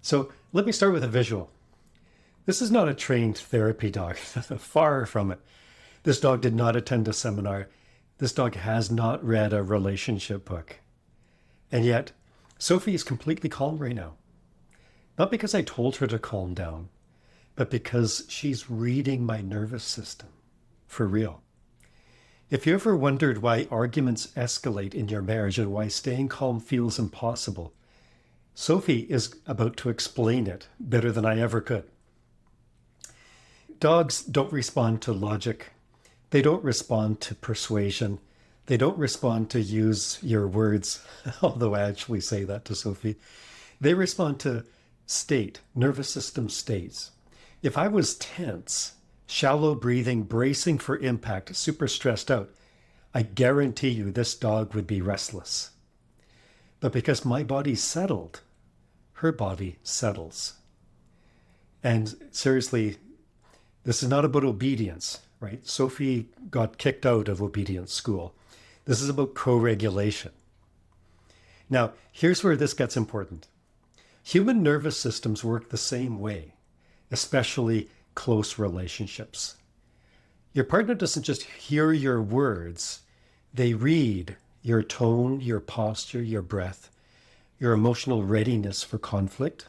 So let me start with a visual. This is not a trained therapy dog, far from it. This dog did not attend a seminar. This dog has not read a relationship book. And yet, Sophie is completely calm right now. Not because I told her to calm down, but because she's reading my nervous system. For real. If you ever wondered why arguments escalate in your marriage and why staying calm feels impossible, Sophie is about to explain it better than I ever could. Dogs don't respond to logic. They don't respond to persuasion. They don't respond to use your words, although I actually say that to Sophie. They respond to state, nervous system states. If I was tense, shallow breathing, bracing for impact, super stressed out, I guarantee you this dog would be restless. But because my body's settled, her body settles. And seriously, this is not about obedience, right? Sophie got kicked out of obedience school. This is about co-regulation. Now, here's where this gets important. Human nervous systems work the same way, especially close relationships. Your partner doesn't just hear your words, they read your tone, your posture, your breath, your emotional readiness for conflict,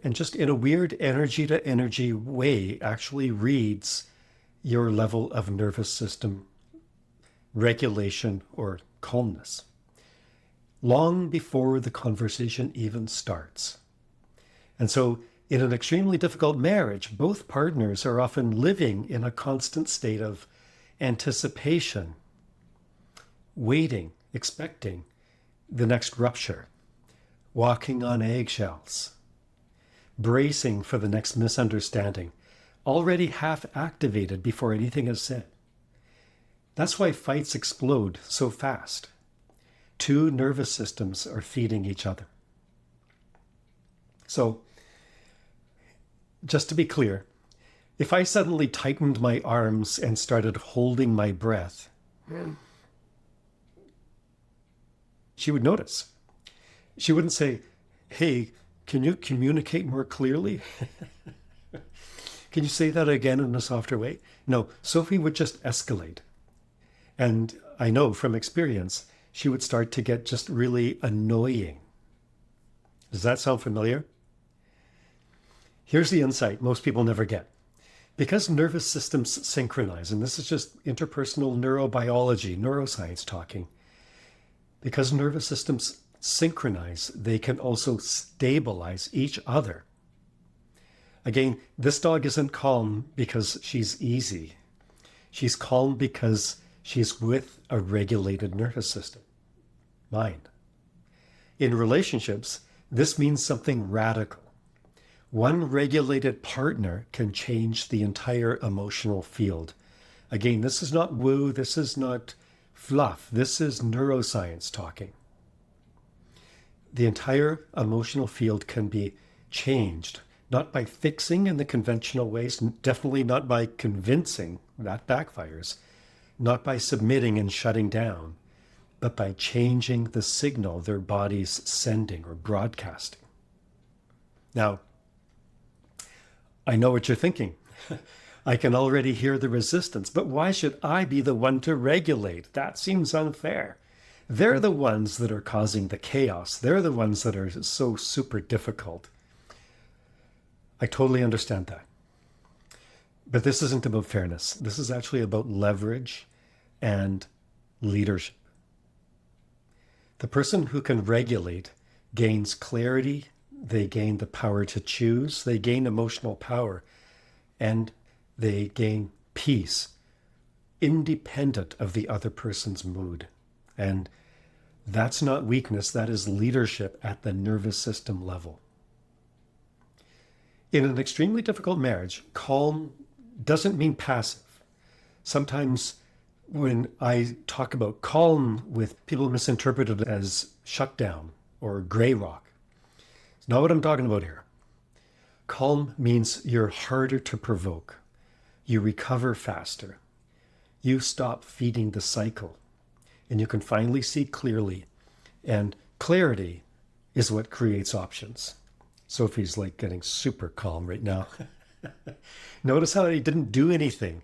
and just in a weird energy to energy way actually reads your level of nervous system regulation or calmness long before the conversation even starts. And so in an extremely difficult marriage, both partners are often living in a constant state of anticipation, waiting, expecting the next rupture, walking on eggshells, bracing for the next misunderstanding, already half activated before anything is said. That's why fights explode so fast. Two nervous systems are feeding each other. So, just to be clear, if I suddenly tightened my arms and started holding my breath, she would notice. She wouldn't say, "Hey, can you communicate more clearly? Can you say that again in a softer way?" No, Sophie would just escalate. And I know from experience, she would start to get just really annoying. Does that sound familiar? Here's the insight most people never get. Because nervous systems synchronize, and this is just interpersonal neurobiology, neuroscience talking, because nervous systems synchronize, they can also stabilize each other. Again, this dog isn't calm because she's easy. She's calm because she's with a regulated nervous system, mine. In relationships, this means something radical. One regulated partner can change the entire emotional field. Again, this is not woo, this is not fluff, this is neuroscience talking. The entire emotional field can be changed, not by fixing in the conventional ways, definitely not by convincing, that backfires, not by submitting and shutting down, but by changing the signal their body's sending or broadcasting. Now, I know what you're thinking. I can already hear the resistance, but why should I be the one to regulate? That seems unfair. They're the ones that are causing the chaos. They're the ones that are so super difficult. I totally understand that. But this isn't about fairness. This is actually about leverage and leadership. The person who can regulate gains clarity, they gain the power to choose, they gain emotional power, and they gain peace, independent of the other person's mood. And that's not weakness, that is leadership at the nervous system level. In an extremely difficult marriage, calm doesn't mean passive. Sometimes when I talk about calm with people misinterpret it as shutdown or gray rock. It's not what I'm talking about here. Calm means you're harder to provoke. You recover faster. You stop feeding the cycle. And you can finally see clearly. And clarity is what creates options. Sophie's like getting super calm right now. Notice how I didn't do anything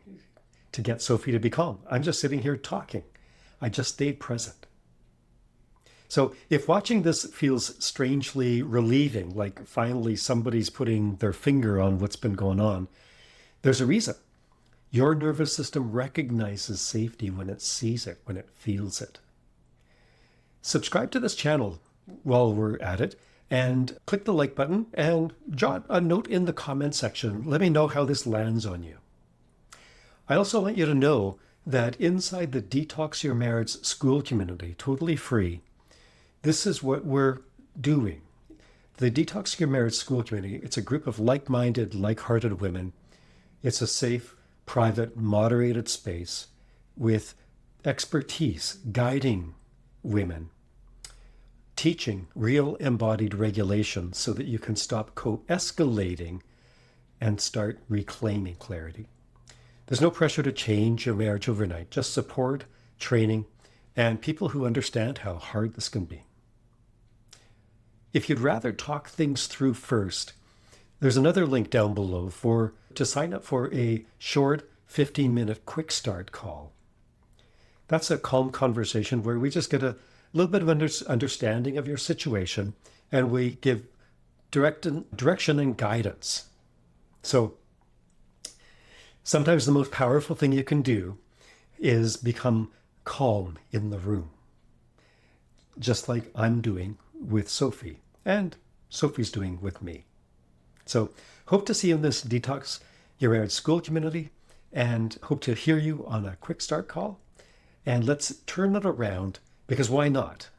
to get Sophie to be calm. I'm just sitting here talking. I just stayed present. So if watching this feels strangely relieving, like finally somebody's putting their finger on what's been going on, there's a reason. Your nervous system recognizes safety when it sees it, when it feels it. Subscribe to this channel while we're at it, and click the like button and jot a note in the comment section. Let me know how this lands on you. I also want you to know that inside the Detox Your Marriage Skool community, totally free, this is what we're doing. The Detox Your Marriage Skool community, it's a group of like-minded, like-hearted women. It's a safe, private, moderated space with expertise guiding women, teaching real embodied regulation so that you can stop co-escalating and start reclaiming clarity. There's no pressure to change your marriage overnight, just support, training, and people who understand how hard this can be. If you'd rather talk things through first, there's another link down below to sign up for a short 15-minute quick start call. That's a calm conversation where we just get a little bit of understanding of your situation, and we give direction and guidance. So sometimes the most powerful thing you can do is become calm in the room, just like I'm doing with Sophie, and Sophie's doing with me. So hope to see you in this Detox Your Marriage Skool community, and hope to hear you on a quick start call. And let's turn it around, because why not?